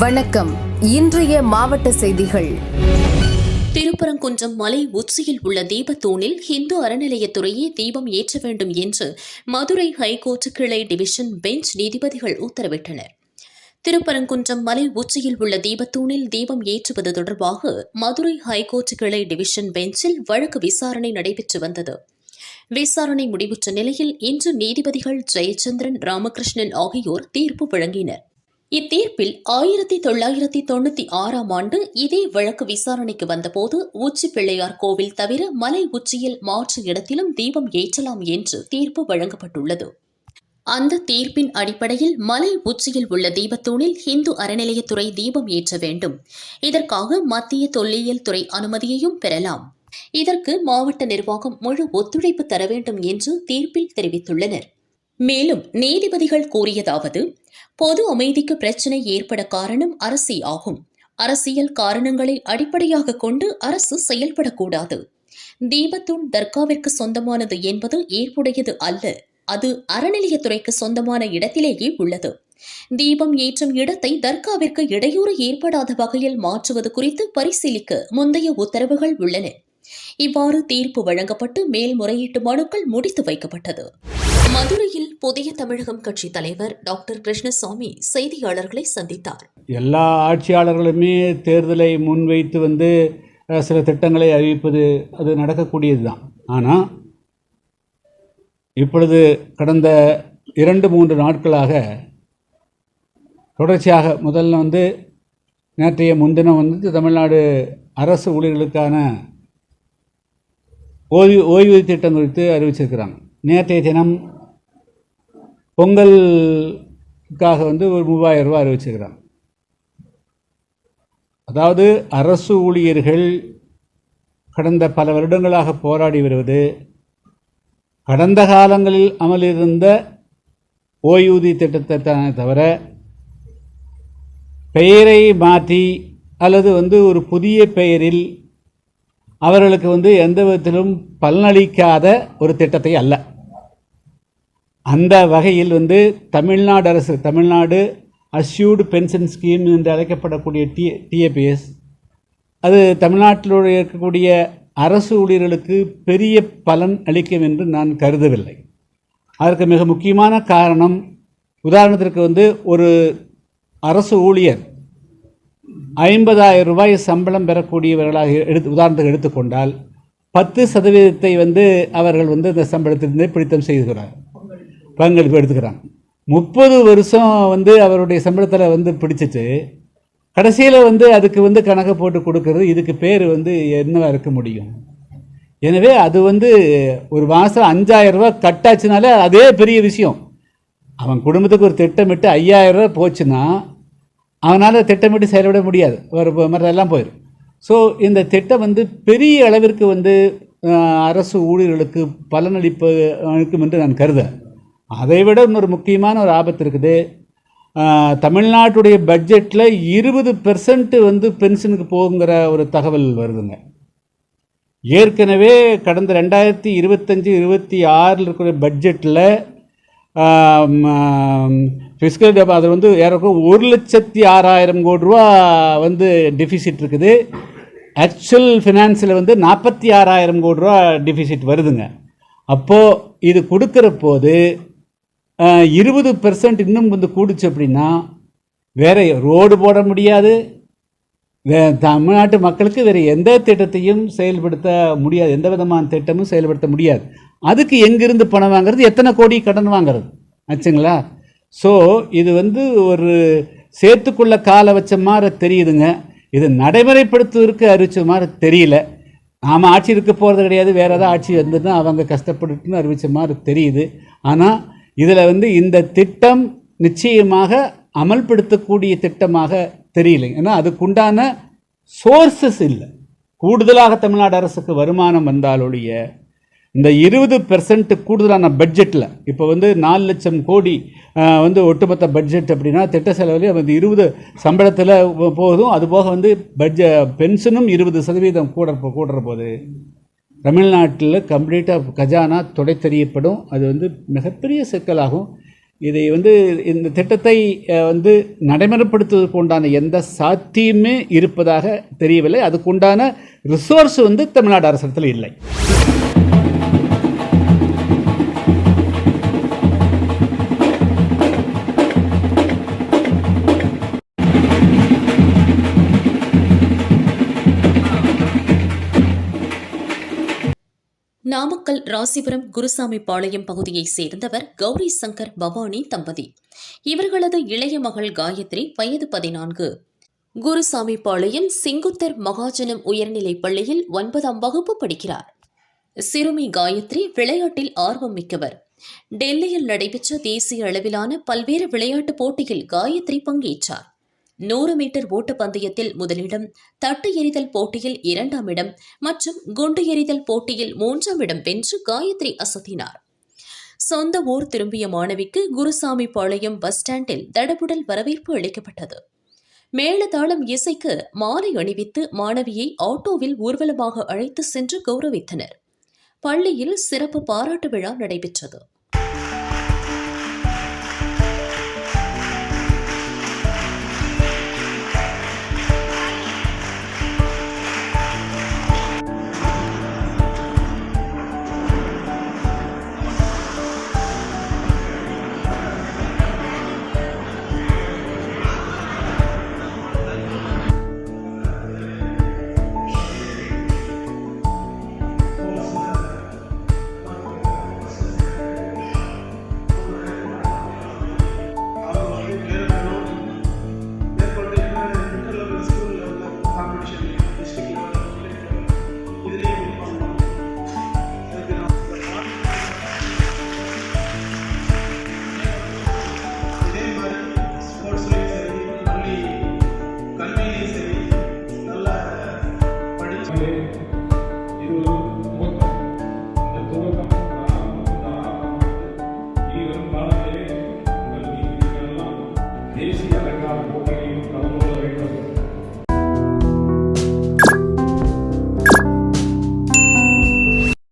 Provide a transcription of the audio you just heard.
வணக்கம். இன்றைய மாவட்ட செய்திகள். திருப்பரங்குன்றம் மலை உச்சியில் உள்ள தீபத்தூணில் இந்து அறநிலையத்துறையே தீபம் ஏற்ற வேண்டும் என்று மதுரை ஹைகோர்ட் கிளை டிவிஷன் பெஞ்ச் நீதிபதிகள் உத்தரவிட்டனர். திருப்பரங்குன்றம் மலை உச்சியில் உள்ள தீபத்தூணில் தீபம் ஏற்றுவது தொடர்பாக மதுரை ஹைகோர்ட் கிளை டிவிஷன் பெஞ்சில் வழக்கு விசாரணை நடைபெற்று வந்தது. விசாரணை முடிவுற்ற நிலையில் இன்று நீதிபதிகள் ஜெயச்சந்திரன், ராமகிருஷ்ணன் ஆகியோர் தீர்ப்பு வழங்கினர். இத்தீர்ப்பில் 1996 ஆண்டு இதே வழக்கு விசாரணைக்கு வந்தபோது உச்சி பிள்ளையார் கோவில் தவிர மலை உச்சியில் மாற்று இடத்திலும் தீபம் ஏற்றலாம் என்று தீர்ப்பு வழங்கப்பட்டுள்ளது. அந்த தீர்ப்பின் அடிப்படையில் மலை உச்சியில் உள்ள தீபத்தூணில் இந்து அறநிலையத்துறை தீபம் ஏற்ற வேண்டும். இதற்காக மத்திய தொல்லியல் துறை அனுமதியையும் பெறலாம். இதற்கு மாவட்ட நிர்வாகம் முழு ஒத்துழைப்பு தர வேண்டும் என்று தீர்ப்பில் தெரிவித்துள்ளனர். மேலும் நீதிபதிகள் கூறியதாவது: பொது அமைதிக்கு பிரச்சினை ஏற்பட காரணம் அரசே ஆகும். அரசியல் காரணங்களை அடிப்படையாக கொண்டு அரசு செயல்படக்கூடாது. தீபத்தூண் தர்காவிற்கு சொந்தமானது என்பது ஏற்புடையது அல்ல. அது அறநிலையத்துறைக்கு சொந்தமான இடத்திலேயே உள்ளது. தீபம் ஏற்றும் இடத்தை தர்காவிற்கு இடையூறு ஏற்படாத வகையில் மாற்றுவது குறித்து பரிசீலிக்க முந்தைய உத்தரவுகள் உள்ளன. இவ்வாறு தீர்ப்பு வழங்கப்பட்டு மேல்முறையீட்டு மனுக்கள் முடித்து வைக்கப்பட்டது. மதுரையில் புதிய தமிழகம் கட்சி தலைவர் டாக்டர் கிருஷ்ணசாமி செய்தியாளர்களை சந்தித்தார். எல்லா ஆட்சியாளர்களுமே தேர்தலை முன்வைத்து சில திட்டங்களை அறிவிப்பது அது நடக்கக்கூடியது தான். ஆனால் இப்பொழுது கடந்த 2-3 நாட்களாக தொடர்ச்சியாக முதல்ல நேற்றைய முன்தினம் தமிழ்நாடு அரசு ஊழியர்களுக்கான ஓய்வூதிய திட்டம் குறித்து அறிவிச்சிருக்கிறாங்க. நேற்றைய தினம் பொங்கலுக்காக ஒரு 3000 ரூபா அறிவிச்சிருக்கிறாங்க. அதாவது அரசு ஊழியர்கள் கடந்த பல வருடங்களாக போராடி வருவது, கடந்த காலங்களில் அமலிருந்த ஓய்வூதிய திட்டத்தை தவிர பெயரை மாற்றி அல்லது ஒரு புதிய பெயரில் அவர்களுக்கு எந்த விதத்திலும் பலனளிக்காத ஒரு திட்டத்தை அல்ல. அந்த வகையில் தமிழ்நாடு அரசு, தமிழ்நாடு அஷ்யூர்டு பென்ஷன் ஸ்கீம் என்று அழைக்கப்படக்கூடிய டிஏபிஎஸ், அது தமிழ்நாட்டில் இருக்கக்கூடிய அரசு ஊழியர்களுக்கு பெரிய பலன் அளிக்கும் என்று நான் கருதவில்லை. அதற்கு மிக முக்கியமான காரணம், உதாரணத்திற்கு ஒரு அரசு ஊழியர் 50,000 ரூபாய் சம்பளம் பெறக்கூடியவர்களாக உதாரணத்துக்கு எடுத்துக்கொண்டால் 10% அவர்கள் இந்த சம்பளத்திலிருந்தே பிடித்தம் செய்கிறார், பங்களிப்பு எடுத்துக்கிறாங்க. 30 வருஷம் அவருடைய சம்பளத்தில் பிடிச்சிட்டு கடைசியில் அதுக்கு கணக்கு போட்டு கொடுக்கறது, இதுக்கு பேர் என்னவா இருக்க முடியும்? எனவே அது ஒரு மாதம் 5,000 ரூபா கட்டாச்சுனாலே அதே பெரிய விஷயம். அவன் குடும்பத்துக்கு ஒரு திட்டமிட்டு 5,000 ரூபா போச்சுன்னா அவனால் திட்டமிட்டு செயல்பட முடியாது, ஒரு மற்றெல்லாம் போயிடும். ஸோ இந்த திட்டம் பெரிய அளவிற்கு அரசு ஊழியர்களுக்கு பலனளிக்கும் என்று நான் கருதுகிறேன். அதைவிட இன்னொரு முக்கியமான ஒரு ஆபத்து இருக்குது. தமிழ்நாட்டுடைய பட்ஜெட்டில் 20% பென்ஷனுக்கு போகுங்கிற ஒரு தகவல் வருதுங்க. ஏற்கனவே கடந்த 2025-26 இருக்கிற பட்ஜெட்டில் ஃபிஸ்கல் அது ஏறக்கும் 1,06,000 கோடி ரூபா டெஃபிசிட் இருக்குது. ஆக்சுவல் ஃபினான்ஸில் 46,000 கோடி ரூபா டெஃபிசிட் வருதுங்க. அப்போது இது கொடுக்குற போது 20% இன்னும் கூடுச்சு அப்படின்னா வேறு ரோடு போட முடியாது, தமிழ்நாட்டு மக்களுக்கு வேறு எந்த திட்டத்தையும் செயல்படுத்த முடியாது, எந்த விதமான திட்டமும் செயல்படுத்த முடியாது. அதுக்கு எங்கிருந்து பணம் வாங்குறது, எத்தனை கோடி கடன் வாங்குறது ஆச்சுங்களா? ஸோ இது ஒரு சேர்த்துக்குள்ள காலை வச்ச மாதிரி தெரியுதுங்க. இது நடைமுறைப்படுத்துவதற்கு அறிவித்த மாதிரி தெரியல. நாம் ஆட்சி இருக்க போகிறது கிடையாது, வேறு ஏதாவது ஆட்சி வந்துன்னா அவங்க கஷ்டப்பட்டுன்னு அறிவித்த மாதிரி தெரியுது. ஆனால் இதில் இந்த திட்டம் நிச்சயமாக அமல்படுத்தக்கூடிய திட்டமாக தெரியலை. ஏன்னா அதுக்குண்டான சோர்ஸஸ் இல்லை. கூடுதலாக தமிழ்நாடு அரசுக்கு வருமானம் வந்தாலுடைய இந்த 20% கூடுதலான பட்ஜெட்டில் இப்போ 4 லட்சம் கோடி ஒட்டுமொத்த பட்ஜெட் அப்படின்னா திட்ட செலவுலேயே 20 சம்பளத்தில் போதும். அதுபோக பென்ஷனும் 20% கூடுற போது தமிழ்நாட்டில் கம்ப்ளீட்டாக கஜானா தொடை தெரியப்படும். அது மிகப்பெரிய சிக்கலாகும். இதை இந்த திட்டத்தை நடைமுறைப்படுத்துவதற்கு உண்டான எந்த சாத்தியமே இருப்பதாக தெரியவில்லை. அதுக்குண்டான ரிசோர்ஸ் தமிழ்நாடு அரசிடத்தில் இல்லை. நாமக்கல் ராசிபுரம் குருசாமி பாளையம் பகுதியைச் சேர்ந்தவர் கௌரி சங்கர் பவானி தம்பதி. இவர்களது இளைய மகள் காயத்ரி வயது 14. குருசாமி பாளையம் சிங்குத்தர் மகாஜனம் உயர்நிலைப் பள்ளியில் 9ஆம் வகுப்பு படிக்கிறார். சிறுமி காயத்ரி விளையாட்டில் ஆர்வம் மிக்கவர். டெல்லியில் நடைபெற்ற தேசிய அளவிலான பல்வேறு விளையாட்டுப் போட்டியில் காயத்ரி பங்கேற்றார். 100 மீட்டர் ஓட்டப்பந்தயத்தில் முதலிடம், தட்டு எறிதல் போட்டியில் 2ஆம் இடம் மற்றும் குண்டு எறிதல் போட்டியில் 3ஆம் இடம் வென்று காயத்ரி அசத்தினார். சொந்த ஊர் திரும்பிய மாணவிக்கு குருசாமி பாளையம் பஸ் ஸ்டாண்டில் தடபுடல் வரவேற்பு அளிக்கப்பட்டது. மேளதாளம் இசைக்கு மாலை அணிவித்து மாணவியை ஆட்டோவில் ஊர்வலமாக அழைத்து சென்று கௌரவித்தனர். பள்ளியில் சிறப்பு பாராட்டு விழா நடைபெற்றது. தேசிய அலங்கார போட்டிகள்